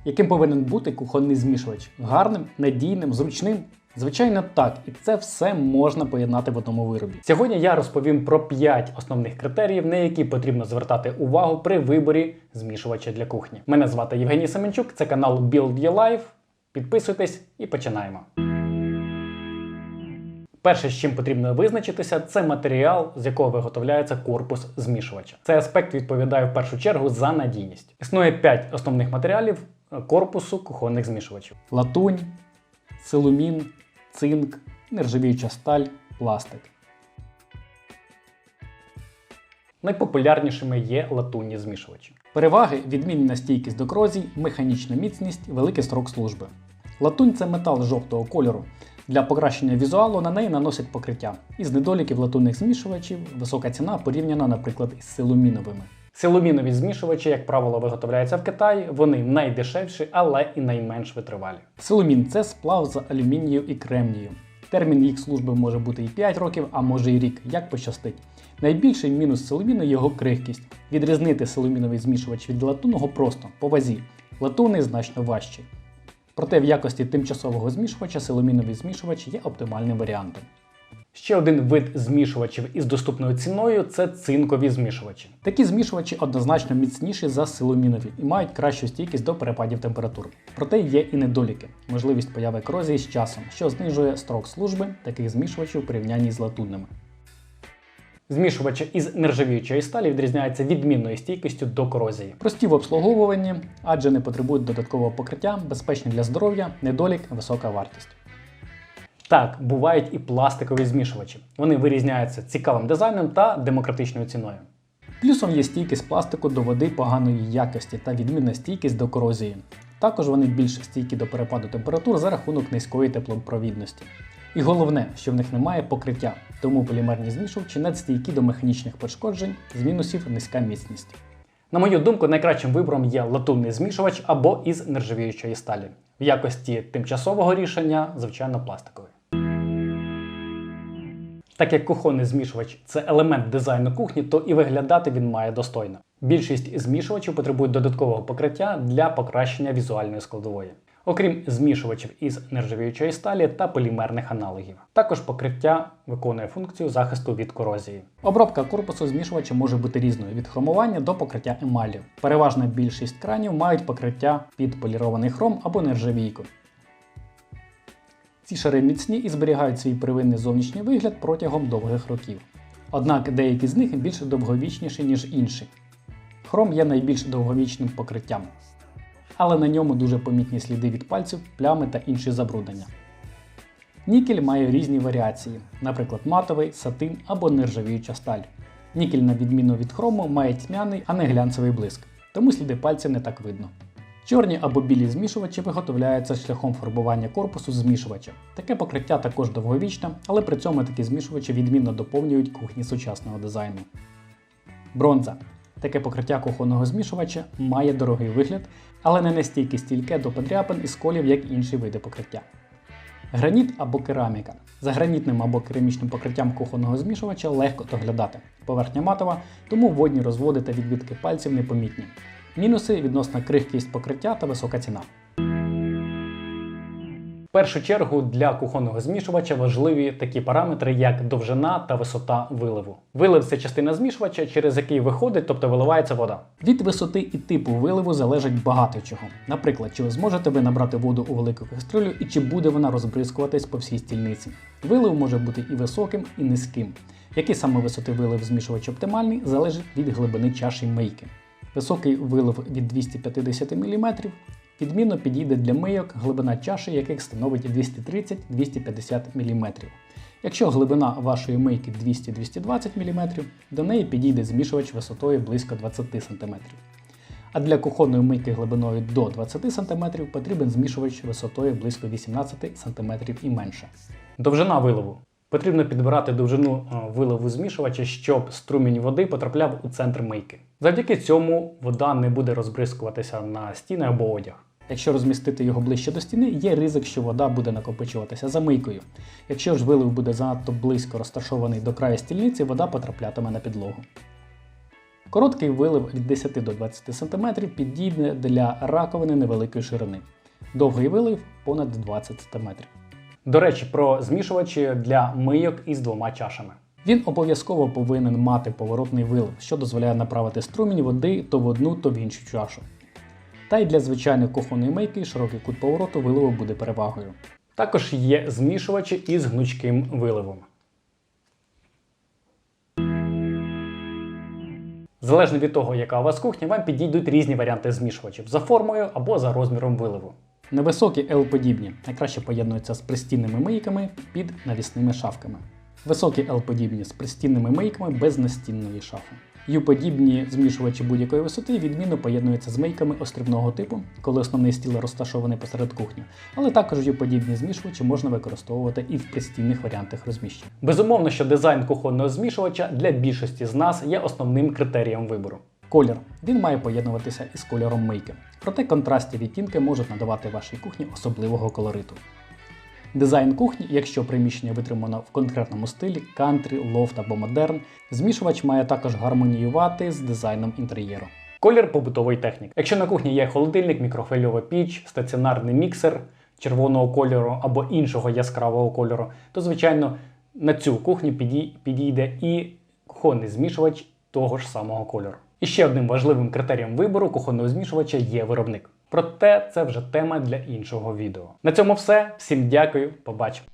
Яким повинен бути кухонний змішувач? Гарним, надійним, зручним? Звичайно так, і це все можна поєднати в одному виробі. Сьогодні я розповім про 5 основних критеріїв, на які потрібно звертати увагу при виборі змішувача для кухні. Мене звати Євгеній Семенчук, це канал Build Your Life. Підписуйтесь і починаємо. Перше, з чим потрібно визначитися, це матеріал, з якого виготовляється корпус змішувача. Цей аспект відповідає в першу чергу за надійність. Існує 5 основних матеріалів корпусу кухонних змішувачів: латунь, силумін, цинк, нержавіюча сталь, пластик. Найпопулярнішими є латунні змішувачі. Переваги: відмінна стійкість до корозій, механічна міцність, великий строк служби. Латунь – це метал жовтого кольору. Для покращення візуалу на неї наносять покриття. Із недоліків латунних змішувачів висока ціна порівняна, наприклад, із силуміновими. Силумінові змішувачі, як правило, виготовляються в Китаї, вони найдешевші, але і найменш витривалі. Силумін – це сплав з алюмінію і кремнію. Термін їх служби може бути і 5 років, а може і рік, як пощастить. Найбільший мінус силуміну – його крихкість. Відрізнити силуміновий змішувач від латунного просто, по вазі. Латунний значно важчий. Проте в якості тимчасового змішувача силуміновий змішувач є оптимальним варіантом. Ще один вид змішувачів із доступною ціною – це цинкові змішувачі. Такі змішувачі однозначно міцніші за силумінові і мають кращу стійкість до перепадів температур. Проте є і недоліки – можливість появи корозії з часом, що знижує строк служби таких змішувачів у порівнянні з латунними. Змішувачі із нержавіючої сталі відрізняються відмінною стійкістю до корозії. Прості в обслуговуванні, адже не потребують додаткового покриття, безпечні для здоров'я, недолік – висока вартість. Так, бувають і пластикові змішувачі. Вони вирізняються цікавим дизайном та демократичною ціною. Плюсом є стійкість пластику до води поганої якості та відмінна стійкість до корозії. Також вони більш стійкі до перепаду температур за рахунок низької теплопровідності. І головне, що в них немає покриття, тому полімерні змішувачі надстійкі до механічних пошкоджень, з мінусів низька міцність. На мою думку, найкращим вибором є латунний змішувач або із нержавіючої сталі. В якості тимчасового рішення, звичайно, пластиковий. Так як кухонний змішувач – це елемент дизайну кухні, то і виглядати він має достойно. Більшість змішувачів потребують додаткового покриття для покращення візуальної складової. Окрім змішувачів із нержавіючої сталі та полімерних аналогів. Також покриття виконує функцію захисту від корозії. Обробка корпусу змішувача може бути різною – від хромування до покриття емаллю. Переважна більшість кранів мають покриття під полірований хром або нержавійку. Ці шари міцні і зберігають свій первинний зовнішній вигляд протягом довгих років. Однак деякі з них більш довговічніші, ніж інші. Хром є найбільш довговічним покриттям. Але на ньому дуже помітні сліди від пальців, плями та інші забруднення. Нікель має різні варіації, наприклад матовий, сатин або нержавіюча сталь. Нікель, на відміну від хрому, має тьмяний, а не глянцевий блиск, тому сліди пальців не так видно. Чорні або білі змішувачі виготовляються шляхом фарбування корпусу змішувача. Таке покриття також довговічне, але при цьому такі змішувачі відмінно доповнюють кухні сучасного дизайну. Бронза. Таке покриття кухонного змішувача має дорогий вигляд, але не настільки стійке до подряпин і сколів, як інші види покриття. Граніт або кераміка. За гранітним або керамічним покриттям кухонного змішувача легко доглядати. Поверхня матова, тому водні розводи та відбитки пальців непомітні. Мінуси – відносна крихкість покриття та висока ціна. В першу чергу для кухонного змішувача важливі такі параметри, як довжина та висота виливу. Вилив – це частина змішувача, через який виходить, тобто виливається вода. Від висоти і типу виливу залежить багато чого. Наприклад, чи зможете ви набрати воду у велику кастрюлю і чи буде вона розбризкуватись по всій стільниці. Вилив може бути і високим, і низьким. Який саме висоти вилив змішувач оптимальний, залежить від глибини чаші мийки. Високий вилив від 250 мм відмінно підійде для мийок, глибина чаші яких становить 230-250 мм. Якщо глибина вашої мийки 200-220 мм, до неї підійде змішувач висотою близько 20 см. А для кухонної мийки глибиною до 20 см потрібен змішувач висотою близько 18 см і менше. Довжина виливу. Потрібно підбирати довжину виливу змішувача, щоб струмінь води потрапляв у центр мийки. Завдяки цьому вода не буде розбризкуватися на стіни або одяг. Якщо розмістити його ближче до стіни, є ризик, що вода буде накопичуватися за мийкою. Якщо ж вилив буде занадто близько розташований до краю стільниці, вода потраплятиме на підлогу. Короткий вилив від 10 до 20 см підійде для раковини невеликої ширини. Довгий вилив понад 20 см. До речі, про змішувачі для мийок із двома чашами. Він обов'язково повинен мати поворотний вилив, що дозволяє направити струмінь води то в одну, то в іншу чашу. Та й для звичайної кухонної мийки широкий кут повороту виливу буде перевагою. Також є змішувачі із гнучким виливом. Залежно від того, яка у вас кухня, вам підійдуть різні варіанти змішувачів за формою або за розміром виливу. Невисокі L-подібні найкраще поєднуються з пристінними мийками під навісними шафками. Високі L-подібні з пристінними мийками без настінної шафи. U-подібні змішувачі будь-якої висоти відмінно поєднуються з мийками острівного типу, коли основний стіл розташований посеред кухні, але також U-подібні змішувачі можна використовувати і в пристінних варіантах розміщення. Безумовно, що дизайн кухонного змішувача для більшості з нас є основним критерієм вибору. Колір. Він має поєднуватися із кольором мийки. Проте контрастні відтінки можуть надавати вашій кухні особливого колориту. Дизайн кухні, якщо приміщення витримано в конкретному стилі, кантрі, лофт або модерн, змішувач має також гармоніювати з дизайном інтер'єру. Колір побутової техніки. Якщо на кухні є холодильник, мікрохвильова піч, стаціонарний міксер червоного кольору або іншого яскравого кольору, то, звичайно, на цю кухню підійде і кухонний змішувач того ж самого кольору. І ще одним важливим критерієм вибору кухонного змішувача є виробник. Проте це вже тема для іншого відео. На цьому все. Всім дякую, побачимо.